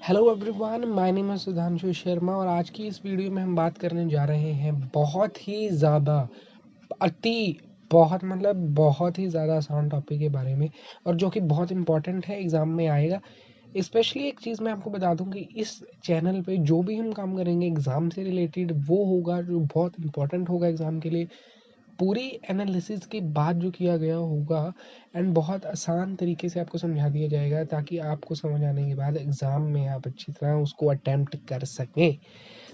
Hello everyone, my name है सुधांशु शर्मा और आज की इस वीडियो में हम बात करने जा रहे हैं बहुत ही ज़्यादा बहुत ही ज़्यादा आसान टॉपिक के बारे में और जो कि बहुत इंपॉर्टेंट है, एग्ज़ाम में आएगा। स्पेशली एक चीज़ मैं आपको बता दूं कि इस चैनल पे जो भी हम काम करेंगे एग्ज़ाम से रिलेटेड वो होगा जो बहुत इंपॉर्टेंट होगा एग्ज़ाम के लिए। पूरी एनालिसिस के बाद जो किया गया होगा एंड बहुत आसान तरीके से आपको समझा दिया जाएगा ताकि आपको समझ आने के बाद एग्ज़ाम में आप अच्छी तरह उसको अटेम्प्ट कर सकें।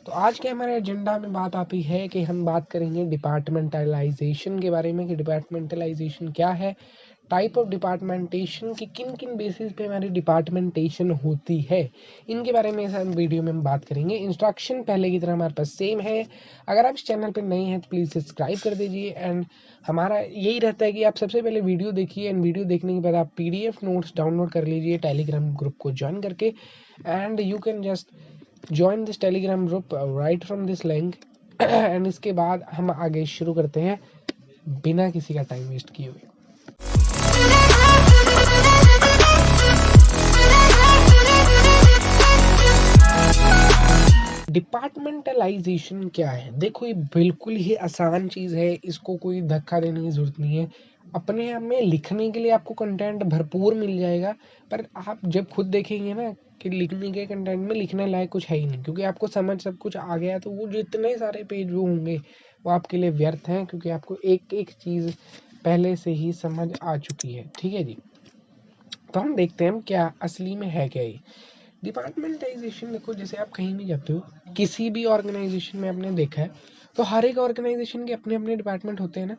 तो आज के हमारे एजेंडा में बात आती है कि हम बात करेंगे डिपार्टमेंटलाइजेशन के बारे में कि डिपार्टमेंटलाइजेशन क्या है, टाइप ऑफ डिपार्टमेंटेशन की किन किन बेसिस पे हमारी डिपार्टमेंटेशन होती है, इनके बारे में हम वीडियो में हम बात करेंगे। इंस्ट्रक्शन पहले की तरह हमारे पास सेम है। अगर आप इस चैनल पर नए हैं तो प्लीज़ सब्सक्राइब कर दीजिए एंड हमारा यही रहता है कि आप सबसे पहले वीडियो देखिए एंड वीडियो देखने के बाद आप PDF नोट्स डाउनलोड कर लीजिए टेलीग्राम ग्रुप को ज्वाइन करके and you can just join this Telegram group right from this link and इसके बाद हम आगे शुरू करते हैं बिना किसी का टाइम वेस्ट किए हुए। डिपार्टमेंटलाइजेशन क्या है? देखो, ये बिल्कुल ही आसान चीज़ है, इसको कोई धक्का देने की ज़रूरत नहीं है। अपने आप में लिखने के लिए आपको कंटेंट भरपूर मिल जाएगा, पर आप जब खुद देखेंगे ना कि लिखने के कंटेंट में लिखने लायक कुछ है ही नहीं, क्योंकि आपको समझ सब कुछ आ गया, तो वो जितने सारे पेज वो होंगे वो आपके लिए व्यर्थ हैं, क्योंकि आपको एक एक चीज़ पहले से ही समझ आ चुकी है। ठीक है जी, तो हम देखते हैं क्या असली में है क्या ये डिपार्टमेंटाइजेशन। देखो, जैसे आप कहीं भी जाते हो, किसी भी ऑर्गेनाइजेशन में आपने देखा है तो हर एक ऑर्गेनाइजेशन के अपने अपने डिपार्टमेंट होते हैं ना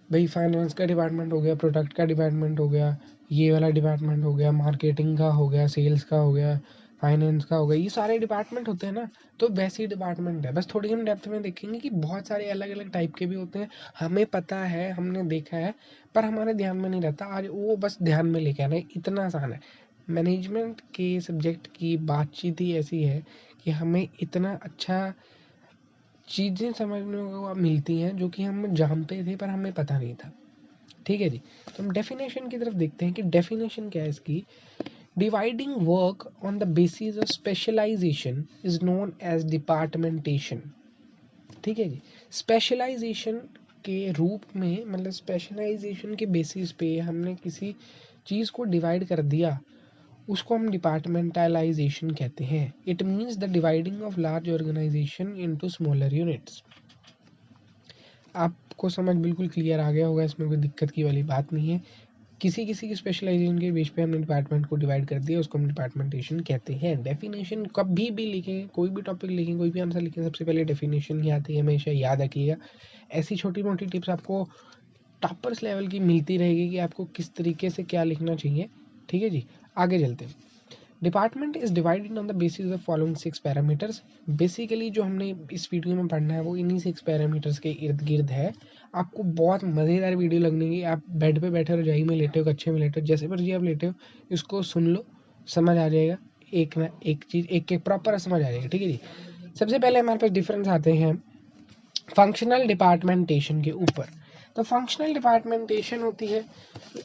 भाई। फाइनेंस का डिपार्टमेंट हो गया, प्रोडक्ट का डिपार्टमेंट हो गया, ये वाला डिपार्टमेंट हो गया, मार्केटिंग का हो गया, सेल्स का हो गया, फाइनेंस का हो गया, ये सारे डिपार्टमेंट होते हैं ना। तो वैसे ही डिपार्टमेंट है, बस थोड़ी हम डेप्थ में देखेंगे कि बहुत सारे अलग अलग टाइप के भी होते हैं। हमें पता है, हमने देखा है, पर हमारे ध्यान में नहीं रहता। आज वो बस ध्यान में लेके आना है, इतना आसान है। मैनेजमेंट के सब्जेक्ट की बातचीत ही ऐसी है कि हमें इतना अच्छा चीज़ें समझने को मिलती हैं जो कि हम जानते थे पर हमें पता नहीं था। ठीक है जी, तो हम डेफिनेशन की तरफ देखते हैं कि डेफिनेशन क्या है इसकी। Dividing work on the basis of specialization is known as departmentation. ठीक है जी, स्पेशलाइजेशन के रूप में, मतलब स्पेशलाइजेशन के बेसिस पे हमने किसी चीज़ को डिवाइड कर दिया, उसको हम डिपार्टमेंटलाइजेशन कहते हैं। It means the dividing of large organization into smaller units. आपको समझ बिल्कुल क्लियर आ गया होगा, इसमें कोई दिक्कत की वाली बात नहीं है। किसी किसी की स्पेशलाइजेशन के बेस पे हमने डिपार्टमेंट को डिवाइड कर दिया, उसको हम डिपार्टमेंटेशन कहते हैं। डेफिनेशन कभी भी लिखें, कोई भी टॉपिक लिखें, कोई भी आंसर लिखें, सबसे पहले डेफिनेशन ही आती है, हमेशा याद रखिएगा। ऐसी छोटी मोटी टिप्स आपको टॉपर्स लेवल की मिलती रहेगी कि आपको किस तरीके से क्या लिखना चाहिए। ठीक है जी, आगे चलते हैं। Department is divided on the basis of following 6 parameters. Basically जो हमने इस वीडियो में पढ़ना है वो इन्हीं 6 पैरामीटर्स के इर्द गिर्द है। आपको बहुत मज़ेदार वीडियो लगने की। आप बेड पे बैठे हो, रजाई में लेटे हो, कच्छे में लेटे हो, जैसे मर्जी आप लेटे हो, इसको सुन लो, समझ आ जाएगा। एक ना एक चीज़ एक एक प्रॉपर समझ आ जाएगा। ठीक है जी, सबसे पहले हमारे पास डिफरेंस आते हैं फंक्शनल डिपार्टमेंटेशन के ऊपर। तो फंक्शनल डिपार्टमेंटेशन होती है,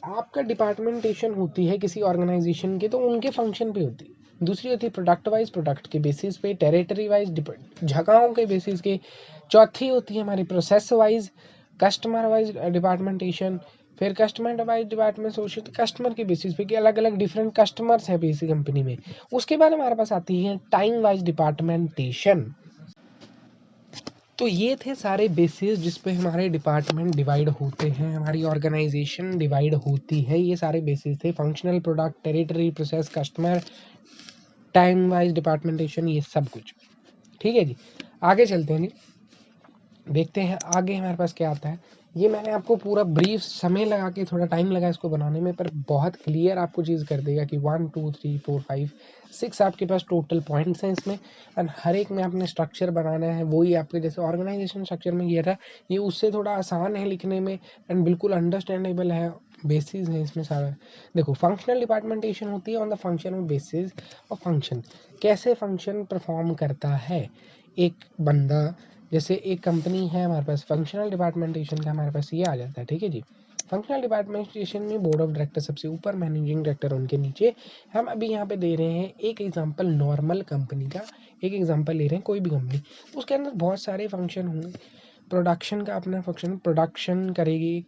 आपका डिपार्टमेंटेशन होती है किसी ऑर्गेनाइजेशन के, तो उनके फंक्शन पे होती है। दूसरी होती है प्रोडक्ट वाइज, प्रोडक्ट के बेसिस पे, टेरिटरी वाइज, जगहों के बेसिस के। चौथी होती है हमारी प्रोसेस वाइज, कस्टमर वाइज डिपार्टमेंटेशन। फिर कस्टमर वाइज डिपार्टमेंट सोचते कस्टमर के बेसिस पे कि अलग अलग डिफरेंट कस्टमर्स हैं बेसिक कंपनी में। उसके बाद हमारे पास आती है टाइम वाइज डिपार्टमेंटेशन। तो ये थे सारे बेसिस जिस पे हमारे डिपार्टमेंट डिवाइड होते हैं, हमारी ऑर्गेनाइजेशन डिवाइड होती है। ये सारे बेसिस थे, functional, product, territory, process, customer, time wise departmentation, ये सब कुछ। ठीक है जी, आगे चलते हैं जी, देखते हैं आगे हमारे पास क्या आता है। ये मैंने आपको पूरा ब्रीफ समय लगा के, थोड़ा टाइम लगा इसको बनाने में, पर बहुत क्लियर आपको चीज़ कर देगा कि 1 2 3 4 5 6 आपके पास टोटल पॉइंट्स हैं इसमें, और हर एक में आपने स्ट्रक्चर बनाना है। वही आपके जैसे ऑर्गेनाइजेशन स्ट्रक्चर में किया था, ये उससे थोड़ा आसान है लिखने में एंड बिल्कुल अंडरस्टैंडेबल है। बेसिस है इसमें सारा। देखो, फंक्शनल डिपार्टमेंटेशन होती है on the function of basis और फंक्शन। कैसे फंक्शन परफॉर्म करता है एक बंदा, जैसे एक कंपनी है हमारे पास, फंक्शनल डिपार्टमेंटेशन का हमारे पास ये आ जाता है। ठीक है जी, फंक्शनल डिपार्टमेंटेशन में बोर्ड ऑफ डायरेक्टर सबसे ऊपर, मैनेजिंग डायरेक्टर उनके नीचे। हम अभी यहाँ पे दे रहे हैं एक एग्जांपल नॉर्मल कंपनी का, एक एग्जांपल ले रहे हैं कोई भी कंपनी, उसके अंदर बहुत सारे फंक्शन होंगे। प्रोडक्शन का अपना फंक्शन, प्रोडक्शन करेगी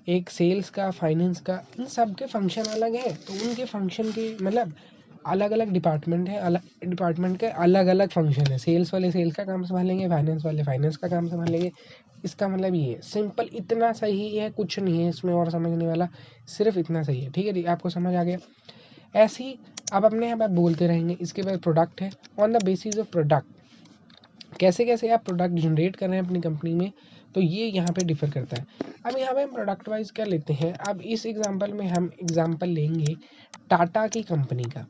एक सेल्स का, फाइनेंस का, इन सब के फंक्शन अलग है। तो उनके फंक्शन के मतलब अलग अलग डिपार्टमेंट है, अलग डिपार्टमेंट के अलग अलग फंक्शन है। सेल्स वाले सेल्स का काम संभालेंगे, फाइनेंस वाले फाइनेंस का काम संभालेंगे। इसका मतलब ये है, सिंपल इतना सही है, कुछ नहीं है इसमें और समझने वाला, सिर्फ इतना सही है। ठीक है जी, आपको समझ आ गया। ऐसे ही आप अपने यहाँ पर बोलते रहेंगे। इसके बाद प्रोडक्ट है, on the basis of product, कैसे कैसे आप प्रोडक्ट जनरेट कर रहे हैं अपनी कंपनी में, तो ये यहाँ पे डिफर करता है। अब यहाँ पे हम प्रोडक्ट वाइज क्या लेते हैं, अब इस एग्जांपल में हम एग्जांपल लेंगे टाटा की कंपनी का।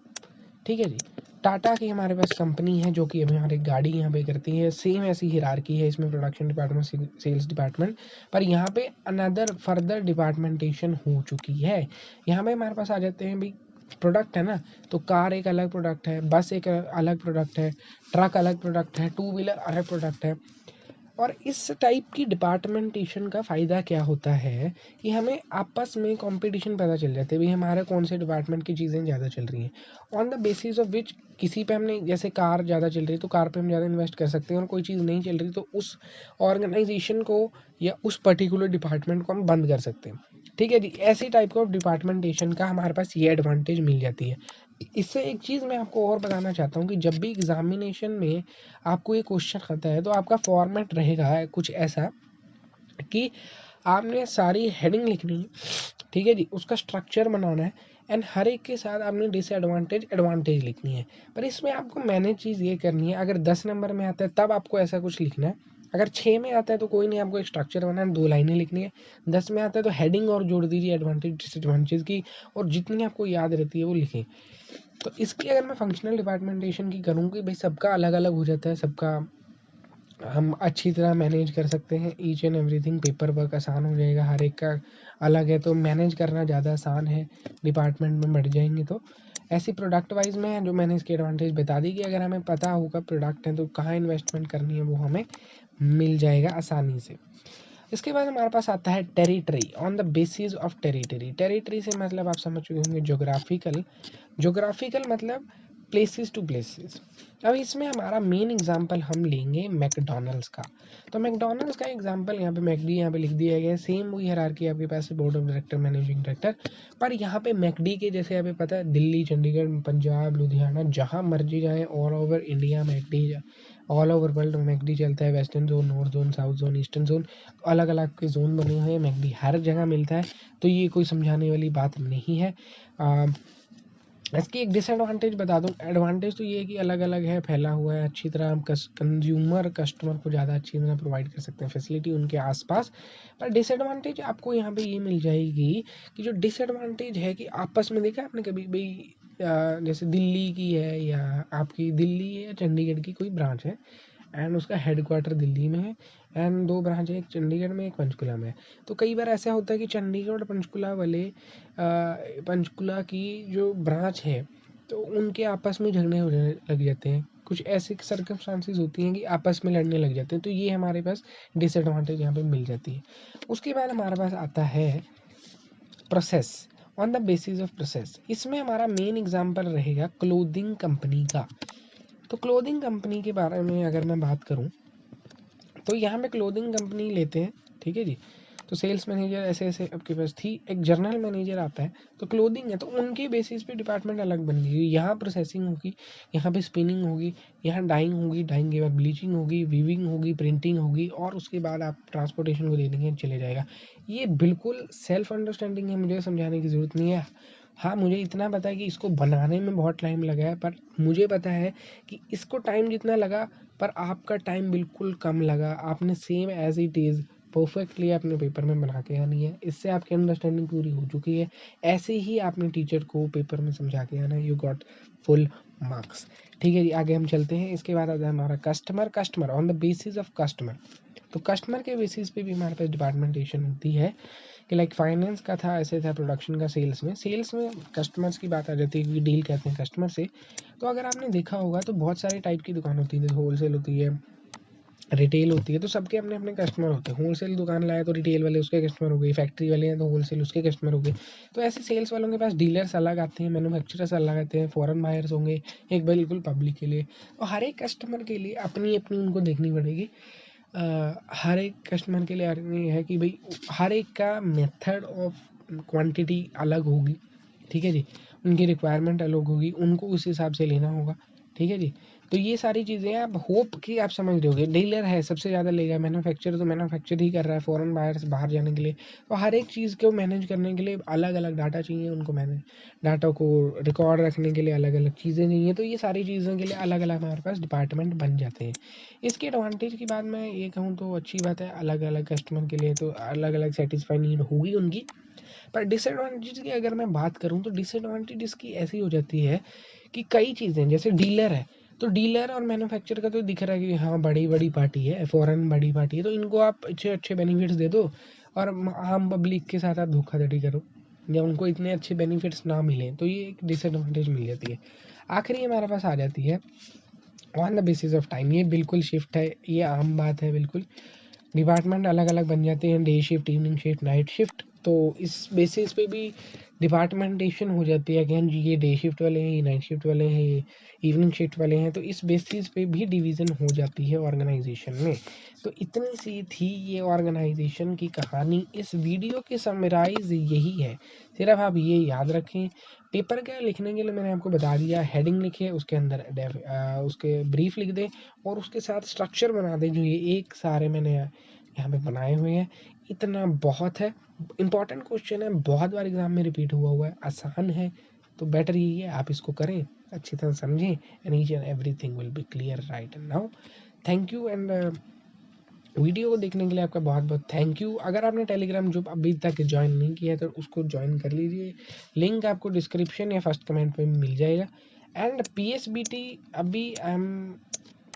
ठीक है जी, टाटा की हमारे पास कंपनी है जो कि अभी हमारी गाड़ी यहाँ पे करती है। सेम ऐसी हिरार्की है इसमें, प्रोडक्शन डिपार्टमेंट, सेल्स डिपार्टमेंट, पर यहाँ पे अनदर फर्दर डिपार्टमेंटेशन हो चुकी है। यहाँ पे हमारे पास आ जाते हैं भाई, प्रोडक्ट है ना, तो कार एक अलग प्रोडक्ट है, बस एक अलग प्रोडक्ट है, ट्रक अलग प्रोडक्ट है, टू व्हीलर अलग प्रोडक्ट है। और इस टाइप की डिपार्टमेंटेशन का फ़ायदा क्या होता है कि हमें आपस में कंपटीशन पता चल जाते हैं, भाई हमारे कौन से डिपार्टमेंट की चीज़ें ज़्यादा चल रही हैं, on the basis of which किसी पे हमने, जैसे कार ज़्यादा चल रही है तो कार पे हम ज़्यादा इन्वेस्ट कर सकते हैं, और कोई चीज़ नहीं चल रही तो उस ऑर्गेनाइजेशन को या उस पर्टिकुलर डिपार्टमेंट को हम बंद कर सकते हैं। ठीक है जी, ऐसी टाइप ऑफ डिपार्टमेंटेशन का हमारे पास ये एडवांटेज मिल जाती है। इससे एक चीज़ मैं आपको और बताना चाहता हूँ कि जब भी एग्जामिनेशन में आपको ये क्वेश्चन आता है तो आपका फॉर्मेट रहेगा कुछ ऐसा कि आपने सारी हेडिंग लिखनी है। ठीक है जी, उसका स्ट्रक्चर बनाना है, एंड हर एक के साथ आपने डिसएडवांटेज एडवांटेज लिखनी है। पर इसमें आपको मैनेज चीज़ ये करनी है, अगर 10 नंबर में आता है तब आपको ऐसा कुछ लिखना है, अगर 6 में आता है तो कोई नहीं, आपको एक स्ट्रक्चर बनाना है, 2 लाइनें लिखनी है। 10 में आता है तो हेडिंग और जोड़ दीजिए एडवांटेज डिसएडवांटेज की, और जितनी आपको याद रहती है वो लिखें। तो इसकी अगर मैं फंक्शनल डिपार्टमेंटेशन की करूँ कि भाई सबका अलग अलग हो जाता है, सबका हम अच्छी तरह मैनेज कर सकते हैं, each and everything, paper work आसान हो जाएगा, हर एक का अलग है तो मैनेज करना ज़्यादा आसान है, डिपार्टमेंट में बढ़ जाएंगे तो। ऐसी प्रोडक्ट वाइज में जो मैंने इसके एडवांटेज बता दी कि अगर हमें पता होगा प्रोडक्ट है तो कहाँ इन्वेस्टमेंट करनी है वो हमें मिल जाएगा आसानी से। इसके बाद हमारे पास आता है territory, on the basis of territory. Territory से मतलब आप समझ चुके होंगे जोग्राफिकल, जोग्राफिकल मतलब प्लेसेस टू प्लेसेस। अब इसमें हमारा मेन एग्जांपल हम लेंगे मैकडॉनल्ड्स का। तो मैकडॉनल्ड्स का एग्जांपल यहाँ पे मैकडी यहाँ पे लिख दिया गया है, सेम वही हायरार्की आपके पास है, board of director, managing director. पर यहाँ पे मैकडी के जैसे हमें पता है दिल्ली, चंडीगढ़, पंजाब, लुधियाना, जहाँ मर्जी जाए all over India McD, all over world McD चलता है। Western zone, north zone, south zone, eastern zone, अलग अलग के जोन बने हुए हैं, मैकडी हर जगह मिलता है। तो ये कोई समझाने वाली बात नहीं है। इसकी एक डिसएडवांटेज बता दूं, एडवांटेज तो ये है कि अलग अलग है, फैला हुआ है, अच्छी तरह हम कंज्यूमर कस्टमर को ज़्यादा अच्छी तरह प्रोवाइड कर सकते हैं फैसिलिटी उनके आसपास। पर डिसएडवांटेज आपको यहाँ पे ये मिल जाएगी कि जो डिसएडवांटेज है कि आपस में देखा आपने कभी भाई, जैसे दिल्ली की है या आपकी दिल्ली या चंडीगढ़ की कोई ब्रांच है, एंड उसका हेडक्वार्टर दिल्ली में है, एंड 2 ब्रांच है, एक चंडीगढ़ में एक पंचकुला में है। तो कई बार ऐसा होता है कि चंडीगढ़ और पंचकुला वाले, पंचकुला की जो ब्रांच है तो उनके आपस में झगड़े होने लग जाते हैं, कुछ ऐसी सर्कमस्टांसेस होती हैं कि आपस में लड़ने लग जाते हैं, तो ये हमारे पास डिसएडवांटेज यहाँ पे मिल जाती है। उसके बाद हमारे पास आता है process, on the basis of process. इसमें हमारा मेन एग्जांपल रहेगा क्लोथिंग कंपनी का। तो क्लोथिंग कंपनी के बारे में अगर मैं बात करूं तो यहाँ पे क्लोथिंग कंपनी लेते हैं। ठीक है जी, तो सेल्स मैनेजर ऐसे ऐसे आपके पास थी, एक जनरल मैनेजर आता है, तो क्लोथिंग है तो उनके बेसिस पे डिपार्टमेंट अलग बन गई। यहाँ प्रोसेसिंग होगी, यहाँ पे स्पिनिंग होगी, यहाँ डाइंग होगी, डाइंग के बाद ब्लीचिंग होगी, वीविंग होगी, प्रिंटिंग होगी, और उसके बाद आप ट्रांसपोर्टेशन को दे देंगे, चले जाएगा। ये बिल्कुल सेल्फ अंडरस्टैंडिंग है, मुझे समझाने की ज़रूरत नहीं है। हाँ, मुझे इतना पता है कि इसको बनाने में बहुत टाइम लगा है, पर मुझे पता है कि इसको टाइम जितना लगा पर आपका टाइम बिल्कुल कम लगा, आपने same as it is perfectly अपने पेपर में बना के आनी है, इससे आपकी अंडरस्टैंडिंग पूरी हो चुकी है। ऐसे ही आपने टीचर को पेपर में समझा के आना है, यू गॉट फुल मार्क्स। ठीक है जी, आगे हम चलते हैं। इसके बाद आता है हमारा customer, customer on the basis of customer. तो कस्टमर के बेसिस पे भी हमारे पास डिपार्टमेंटेशन होती है कि लाइक फाइनेंस का था, ऐसे था प्रोडक्शन का, सेल्स में कस्टमर्स की बात आ जाती है क्योंकि डील करते हैं कस्टमर से। तो अगर आपने देखा होगा तो बहुत सारे टाइप की दुकान होती है, जैसे होलसेल होती है, रिटेल होती है तो सबके अपने अपने कस्टमर होते हैं। होलसेल दुकान लाया तो रिटेल वाले उसके कस्टमर हो गए, फैक्ट्री वाले हैं तो होलसेल उसके कस्टमर हो गए। तो ऐसे सेल्स वालों के पास डीलर्स अलग आते हैं, मैन्युफैक्चरर्स अलग आते हैं, फॉरेन बायर्स होंगे, एक बिल्कुल पब्लिक के लिए। तो हर एक कस्टमर के लिए अपनी अपनी उनको देखनी पड़ेगी। हर एक कस्टमर के लिए ये है कि भाई हर एक का मेथड ऑफ क्वांटिटी अलग होगी, ठीक है जी। उनकी रिक्वायरमेंट अलग होगी, उनको उस हिसाब से लेना होगा, ठीक है जी। तो ये सारी चीज़ें आप होप कि आप समझ रहे होगे। डीलर है सबसे ज़्यादा लेगा, मैन्युफैक्चर तो मैन्युफैक्चर ही कर रहा है फॉरेन बायर्स बाहर जाने के लिए। तो हर एक चीज़ को मैनेज करने के लिए अलग अलग डाटा चाहिए उनको, मैनेज डाटा को रिकॉर्ड रखने के लिए अलग अलग चीज़ें चाहिए। तो ये सारी चीज़ों के लिए अलग अलग हमारे पास डिपार्टमेंट बन जाते हैं। इसके एडवांटेज की बात मैं ये कहूँ तो अच्छी बात है, अलग अलग कस्टमर के लिए तो अलग अलग सेटिस्फाई नीड होगी उनकी। पर डिसएडवांटेज की अगर मैं बात करूँ तो डिसएडवांटेज इसकी ऐसी हो जाती है कि कई चीज़ें जैसे डीलर है, तो डीलर और मैन्युफैक्चर का तो दिख रहा है कि हाँ बड़ी बड़ी पार्टी है, फॉरेन बड़ी पार्टी है, तो इनको आप अच्छे अच्छे बेनिफिट्स दे दो और आम पब्लिक के साथ आप धोखाधड़ी करो या उनको इतने अच्छे बेनिफिट्स ना मिले, तो ये एक डिसएडवांटेज मिल जाती है। आखिरी हमारे पास आ जाती है on the basis of time. ये बिल्कुल शिफ्ट है, ये आम बात है बिल्कुल। डिपार्टमेंट अलग अलग बन जाते हैं, day shift, evening shift, night shift. तो इस बेसिस पे भी डिपार्टमेंटेशन हो जाती है कि हाँ जी ये डे शिफ्ट वाले हैं, ये नाइट शिफ्ट वाले हैं, ये इवनिंग शिफ्ट वाले हैं। तो इस बेसिस पे भी डिवीज़न हो जाती है ऑर्गेनाइजेशन में। तो इतनी सी थी ये ऑर्गेनाइजेशन की कहानी। इस वीडियो की समराइज यही है, सिर्फ आप ये याद रखें। पेपर का लिखने के लिए मैंने आपको बता दिया, हेडिंग लिखे, उसके अंदर उसके ब्रीफ लिख दें और उसके साथ स्ट्रक्चर बना दें जो ये एक सारे मैंने यहाँ पे बनाए हुए हैं। इतना बहुत है। इंपॉर्टेंट क्वेश्चन है, बहुत बार एग्जाम में रिपीट हुआ है, आसान है। तो बेटर यही है आप इसको करें, अच्छी तरह समझें, and each and everything will be clear right now. Thank you. And video को देखने के लिए आपका बहुत बहुत थैंक यू। अगर आपने टेलीग्राम जो अभी तक ज्वाइन नहीं किया तो उसको ज्वाइन कर लीजिए, लिंक आपको डिस्क्रिप्शन या फर्स्ट कमेंट पे मिल जाएगा। एंड पीएसबीटी अभी हम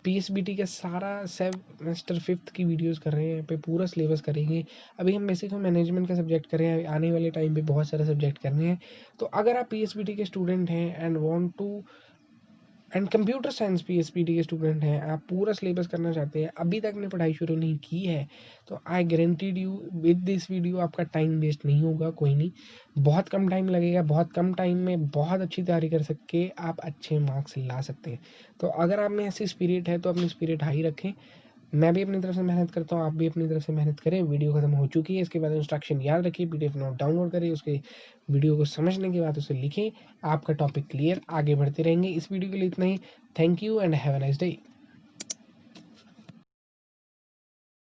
पीएसबीटी का सारा सेमेस्टर 5th की वीडियोस कर रहे हैं, यहाँ पे पूरा सिलेबस करेंगे। अभी हम बेसिक मैनेजमेंट का सब्जेक्ट कर रहे हैं, आने वाले टाइम पे बहुत सारे सब्जेक्ट करने हैं। तो अगर आप पीएसबीटी के स्टूडेंट हैं and want to and computer science PSPT के स्टूडेंट हैं, आप पूरा सिलेबस करना चाहते हैं, अभी तक ने पढ़ाई शुरू नहीं की है, तो I guaranteed you with this video आपका टाइम वेस्ट नहीं होगा। कोई नहीं, बहुत कम टाइम लगेगा, बहुत कम टाइम में बहुत अच्छी तैयारी कर सके आप अच्छे मार्क्स ला सकते हैं। तो अगर आप में ऐसी स्पिरिट है तो अपनी स्पिरिट हाई रखें। मैं भी अपनी तरफ से मेहनत करता हूँ, आप भी अपनी तरफ से मेहनत करें। वीडियो खत्म हो चुकी है, इसके बाद इंस्ट्रक्शन याद रखिए, पीडीएफ नोट डाउनलोड करिए, उसके वीडियो को समझने के बाद उसे लिखें। आपका टॉपिक क्लियर, आगे बढ़ते रहेंगे। इस वीडियो के लिए इतना ही। Thank you and have a nice day.